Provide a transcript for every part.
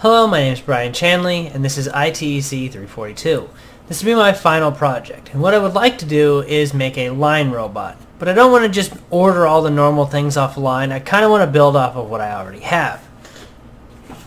Hello, my name is Brian Chanley, and this is ITEC 342. This will be my final project, and what I would like to do is make a line robot. But I don't want to just order all the normal things off the line. I kind of want to build off of what I already have.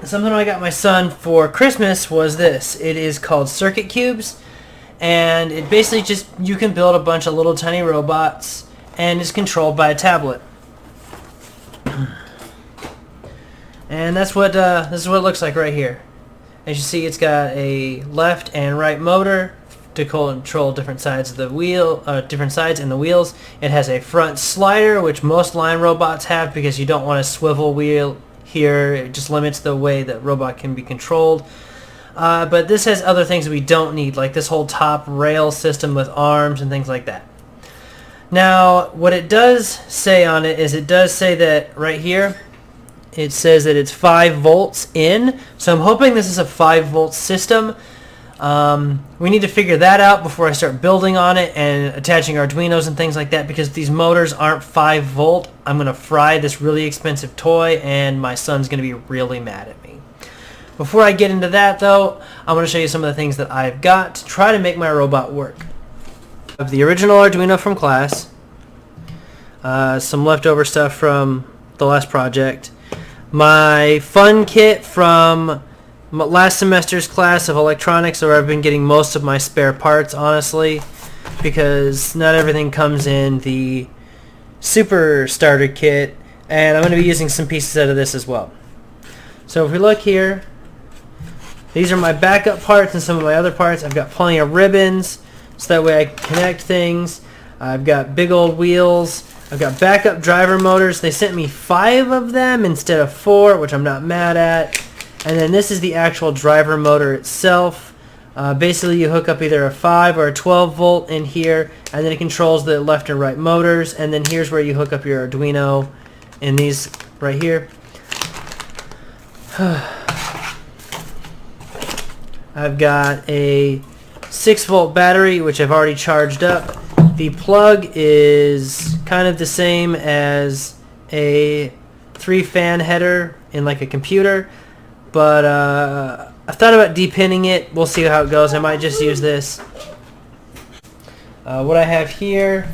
Something I got my son for Christmas was this. It is called Circuit Cubes, and it basically just, you can build a bunch of little tiny robots, and it's controlled by a tablet. And that's what this is what it looks like right here. As you see, it's got a left and right motor to control different sides of the wheel, different sides in the wheels. It has a front slider, which most line robots have because you don't want a swivel wheel here. It just limits the way that robot can be controlled. But this has other things that we don't need, like this whole top rail system with arms and things like that. Now, what it does say on it is it does say that right here, it says that it's 5 volts in, so I'm hoping this is a 5 volt system. We need to figure that out before I start building on it and attaching Arduinos and things like that, because these motors aren't 5 volt. I'm going to fry this really expensive toy, and my son's going to be really mad at me. Before I get into that, though, I want to show you some of the things that I've got to try to make my robot work. I have the original Arduino from class, some leftover stuff from the last project, my fun kit from last semester's class of electronics, where I've been getting most of my spare parts, honestly, because not everything comes in the super starter kit, and I'm going to be using some pieces out of this as well. So if we look here, these are my backup parts and some of my other parts. I've got plenty of ribbons, so that way I can connect things. I've got big old wheels. I've got backup driver motors. They sent me 5 of them instead of 4, which I'm not mad at. And then this is the actual driver motor itself. Basically, you hook up either a 5 or a 12 volt in here, and then it controls the left and right motors. And then here's where you hook up your Arduino in these right here. I've got a 6 volt battery, which I've already charged up. The plug is kind of the same as a 3-fan header in like a computer, but I thought about depinning it. We'll see how it goes. I might just use this. What I have here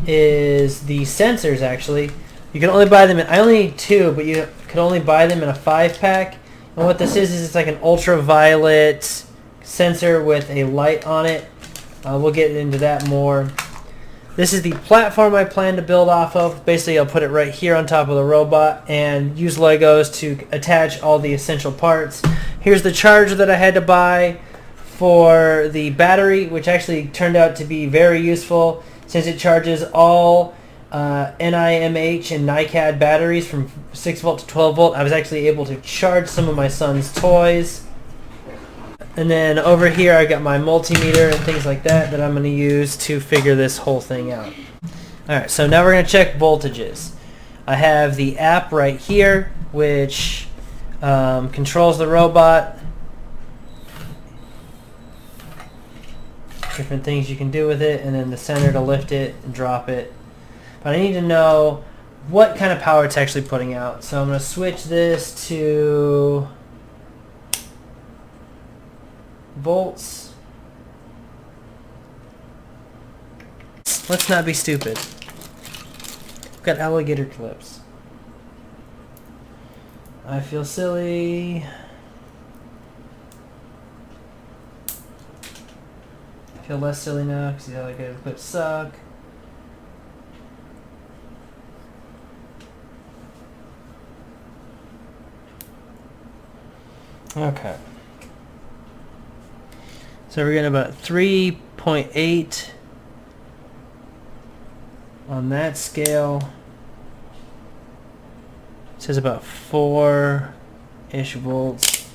is the sensors, actually. You can only buy them in, I only need 2, but you can only buy them in a 5-pack. And what this is it's like an ultraviolet sensor with a light on it. We'll get into that more. This is the platform I plan to build off of. Basically, I'll put it right here on top of the robot and use Legos to attach all the essential parts. Here's the charger that I had to buy for the battery, which actually turned out to be very useful since it charges all NIMH and NiCad batteries from 6 volt to 12 volt. I was actually able to charge some of my son's toys. And then over here I got my multimeter and things like that I'm going to use to figure this whole thing out. Alright, so now we're going to check voltages. I have the app right here, which controls the robot. Different things you can do with it, and then the center to lift it and drop it. But I need to know what kind of power it's actually putting out. So I'm going to switch this to volts. Let's not be stupid. I've got alligator clips. I feel silly. I feel less silly now because the alligator clips suck. Okay. So we're getting about 3.8 on that scale. It says about 4-ish volts.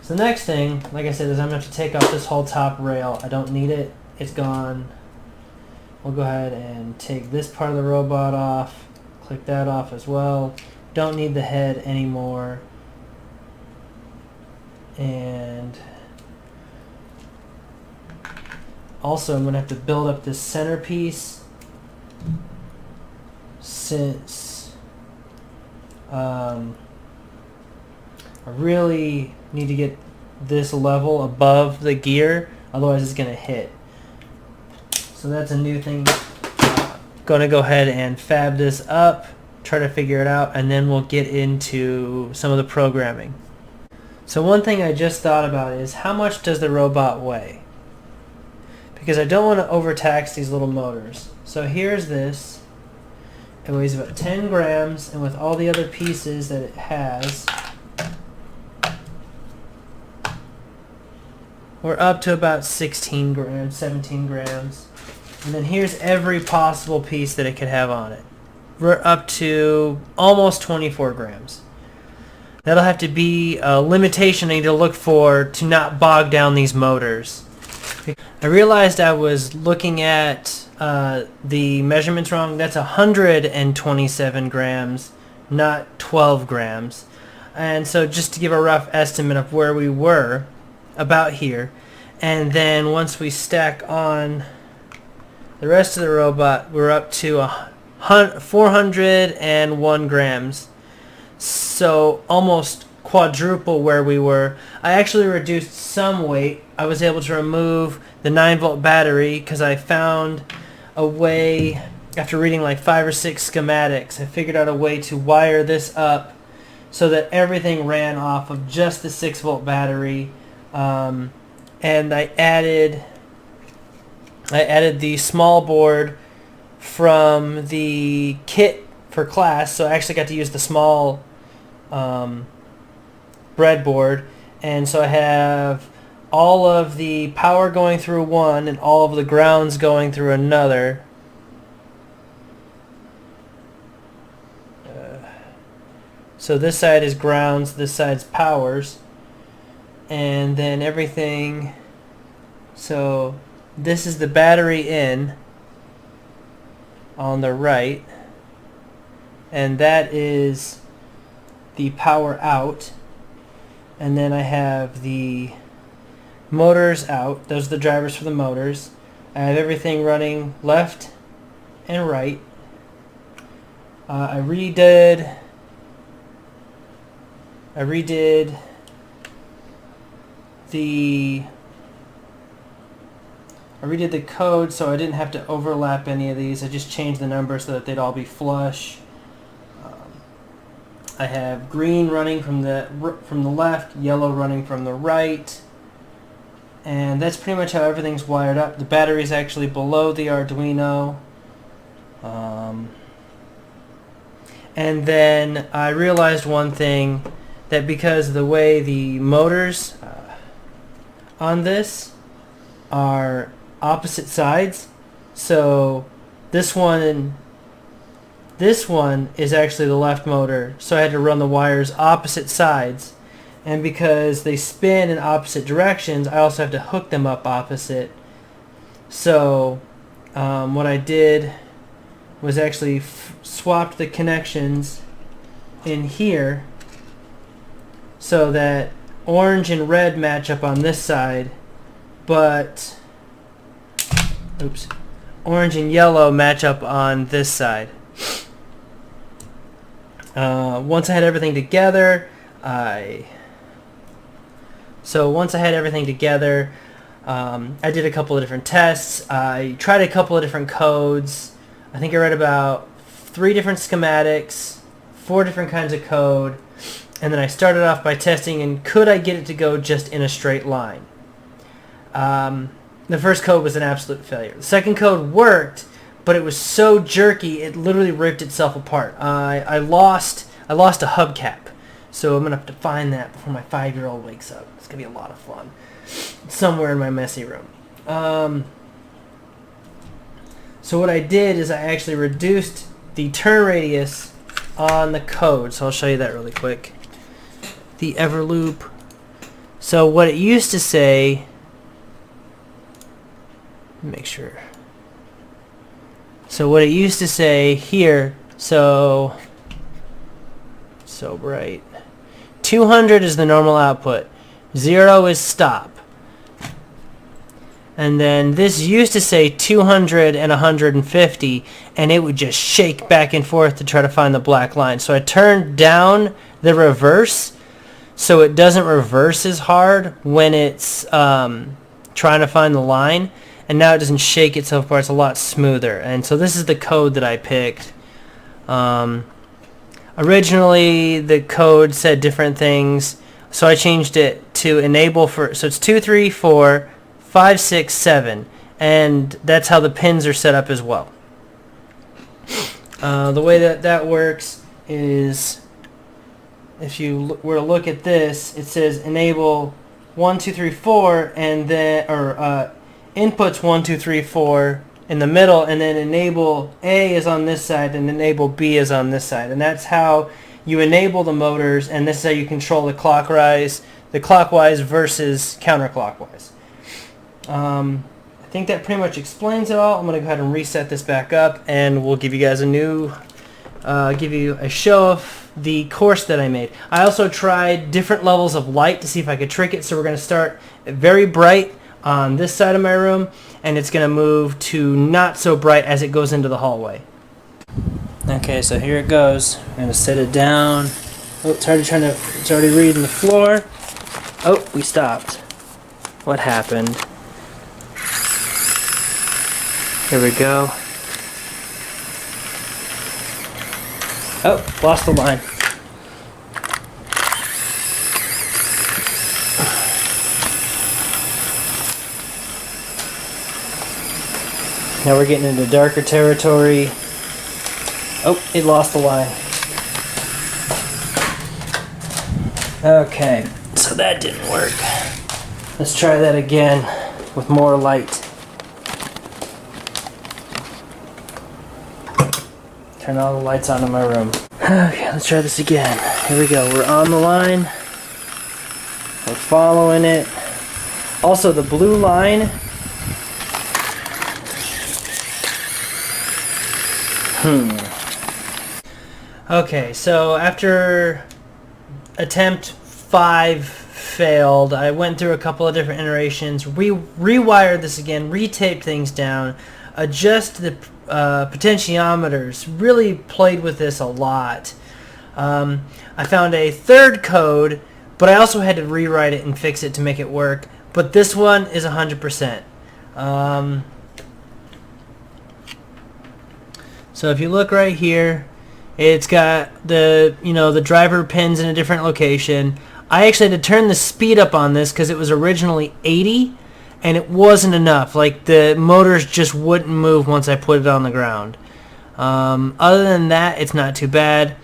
So the next thing, like I said, is I'm going to have to take off this whole top rail. I don't need it. It's gone. We'll go ahead and take this part of the robot off. Click that off as well. Don't need the head anymore. And also, I'm going to have to build up this centerpiece since I really need to get this level above the gear, otherwise it's going to hit. So that's a new thing. Going to go ahead and fab this up, try to figure it out, and then we'll get into some of the programming. So one thing I just thought about is how much does the robot weigh? Because I don't want to overtax these little motors. So here's this. It weighs about 10 grams, and with all the other pieces that it has, we're up to about 16 grams, 17 grams. And then here's every possible piece that it could have on it. We're up to almost 24 grams. That'll have to be a limitation I need to look for to not bog down these motors. I realized I was looking at the measurements wrong. That's 127 grams, not 12 grams. And so just to give a rough estimate of where we were, about here. And then once we stack on the rest of the robot, we're up to 401 grams. So almost quadruple where we were. I actually reduced some weight. I was able to remove the 9-volt battery because I found a way, after reading like 5 or 6 schematics, I figured out a way to wire this up so that everything ran off of just the 6-volt battery. And I added the small board from the kit for class, so I actually got to use the small breadboard, and so I have all of the power going through one and all of the grounds going through another. So this side is grounds, this side's powers, and then everything. So this is the battery in on the right, and that is the power out, and then I have the motors out. Those are the drivers for the motors. I have everything running left and right. I redid the code so I didn't have to overlap any of these. I just changed the numbers so that they'd all be flush. I have green running from the left, yellow running from the right, and that's pretty much how everything's wired up. The battery is actually below the Arduino. And then I realized one thing, that because of the way the motors on this are opposite sides, so this one is actually the left motor, so I had to run the wires opposite sides, and because they spin in opposite directions, I also have to hook them up opposite. So what I did was actually swapped the connections in here so that orange and red match up on this side, but orange and yellow match up on this side. Once I had everything together, I did a couple of different tests. I tried a couple of different codes. I think I read about 3 different schematics, 4 different kinds of code, and then I started off by testing and could I get it to go just in a straight line. The first code was an absolute failure. The second code worked, but it was so jerky it literally ripped itself apart. I lost a hubcap, so I'm gonna have to find that before my 5-year-old wakes up. It's gonna be a lot of fun somewhere in my messy room. So what I did is I actually reduced the turn radius on the code, so I'll show you that really quick. The ever loop. So what it used to say, make sure. So what it used to say here, so bright. 200 is the normal output. 0 is stop. And then this used to say 200 and 150, and it would just shake back and forth to try to find the black line. So I turned down the reverse so it doesn't reverse as hard when it's trying to find the line, and now it doesn't shake itself apart. It's a lot smoother. And so this is the code that I picked. Originally the code said different things, so I changed it to enable for, so it's 2, 3, 4, 5, 6, 7, and that's how the pins are set up as well. The way that works is, if you were to look at this, it says enable 1, 2, 3, 4, and then, or inputs 1, 2, 3, 4 in the middle, and then enable A is on this side and enable B is on this side, and that's how you enable the motors, and this is how you control the clockwise versus counterclockwise. I think that pretty much explains it all. I'm going to go ahead and reset this back up, and we'll give you guys a new, give you a show of the course that I made. I also tried different levels of light to see if I could trick it, so we're going to start very bright on this side of my room, and it's going to move to not so bright as it goes into the hallway. Okay, so here it goes. I'm going to set it down. Oh, it's already reading the floor. Oh, we stopped. What happened? Here we go. Oh, lost the line. Now we're getting into darker territory. Oh, it lost the line. Okay, so that didn't work. Let's try that again with more light. Turn all the lights on in my room. Okay, let's try this again. Here we go. We're on the line. We're following it. Also, the blue line. Okay, so after attempt 5 failed, I went through a couple of different iterations, rewired this again, retaped things down, adjust the potentiometers, really played with this a lot. I found a third code, but I also had to rewrite it and fix it to make it work, but this one is 100%. So if you look right here, it's got the, the driver pins in a different location. I actually had to turn the speed up on this because it was originally 80, and it wasn't enough. Like, the motors just wouldn't move once I put it on the ground. Other than that, it's not too bad.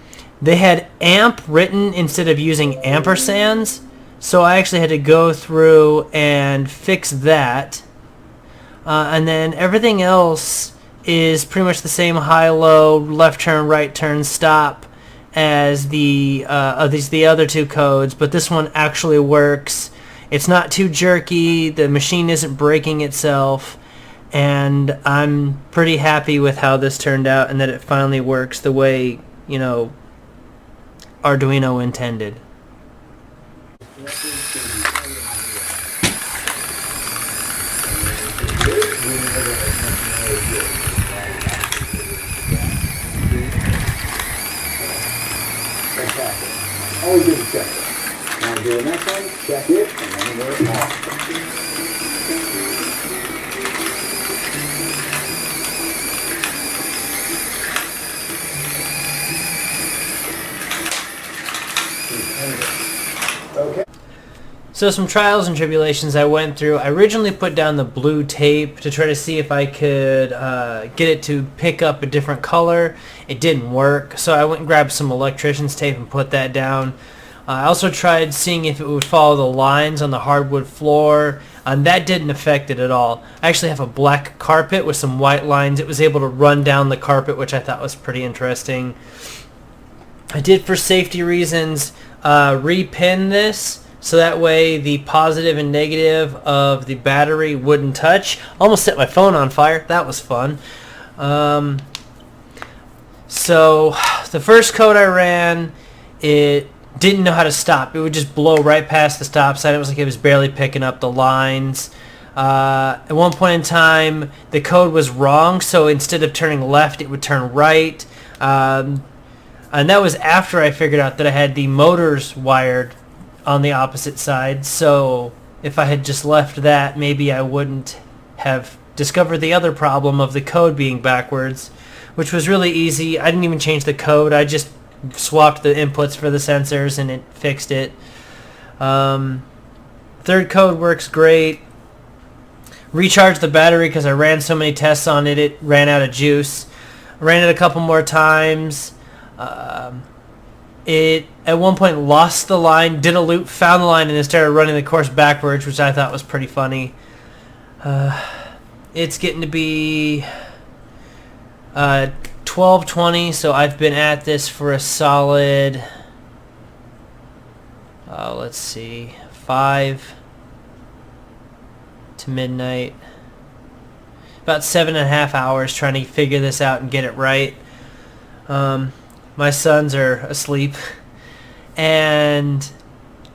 They had amp written instead of using ampersands, so I actually had to go through and fix that. And then everything else is pretty much the same high-low, left turn, right turn, stop as the other two codes, but this one actually works. It's not too jerky, the machine isn't breaking itself, and I'm pretty happy with how this turned out and that it finally works the way, Arduino intended. Always do check it. Now do the next one, check it, and then we're off. Okay. So some trials and tribulations I went through. I originally put down the blue tape to try to see if I could get it to pick up a different color. It didn't work, so I went and grabbed some electrician's tape and put that down. I also tried seeing if it would follow the lines on the hardwood floor, and that didn't affect it at all. I actually have a black carpet with some white lines. It was able to run down the carpet, which I thought was pretty interesting. I did, for safety reasons, repin this, so that way the positive and negative of the battery wouldn't touch. Almost set my phone on fire. That was fun. So the first code I ran, it didn't know how to stop. It would just blow right past the stop sign. It was like it was barely picking up the lines. At one point in time, the code was wrong, so instead of turning left, it would turn right. And that was after I figured out that I had the motors wired on the opposite side. So if I had just left that, maybe I wouldn't have discovered the other problem of the code being backwards, which was really easy. I didn't even change the code. I just swapped the inputs for the sensors and it fixed it. Third code works great. Recharged the battery because I ran so many tests on it, it ran out of juice. I ran it a couple more times. It at one point lost the line, did a loop, found the line, and then started running the course backwards, which I thought was pretty funny. It's getting to be 12:20, so I've been at this for a solid, let's see, 5 to midnight. About 7.5 hours trying to figure this out and get it right. My sons are asleep, and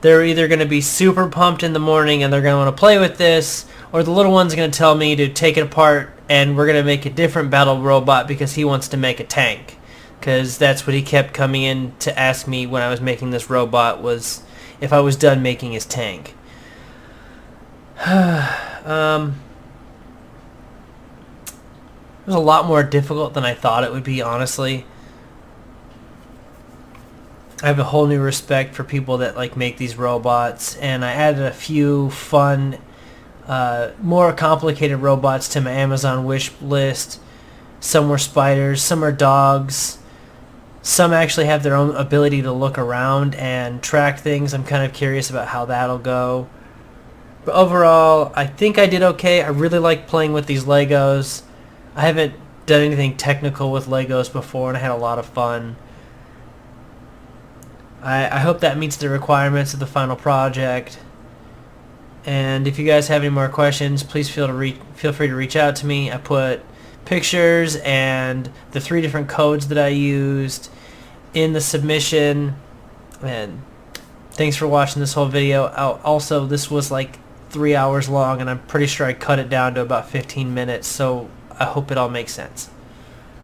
they're either going to be super pumped in the morning and they're going to want to play with this, or the little one's going to tell me to take it apart and we're going to make a different battle robot because he wants to make a tank. Because that's what he kept coming in to ask me when I was making this robot, was if I was done making his tank. It was a lot more difficult than I thought it would be, honestly. I have a whole new respect for people that like make these robots, and I added a few fun, more complicated robots to my Amazon wish list. Some were spiders, some are dogs. Some actually have their own ability to look around and track things. I'm kind of curious about how that'll go. But overall, I think I did okay. I really like playing with these Legos. I haven't done anything technical with Legos before, and I had a lot of fun. I hope that meets the requirements of the final project. And if you guys have any more questions, please feel free to reach out to me. I put pictures and the 3 different codes that I used in the submission. And thanks for watching this whole video. Also, this was like 3 hours long, and I'm pretty sure I cut it down to about 15 minutes, so I hope it all makes sense.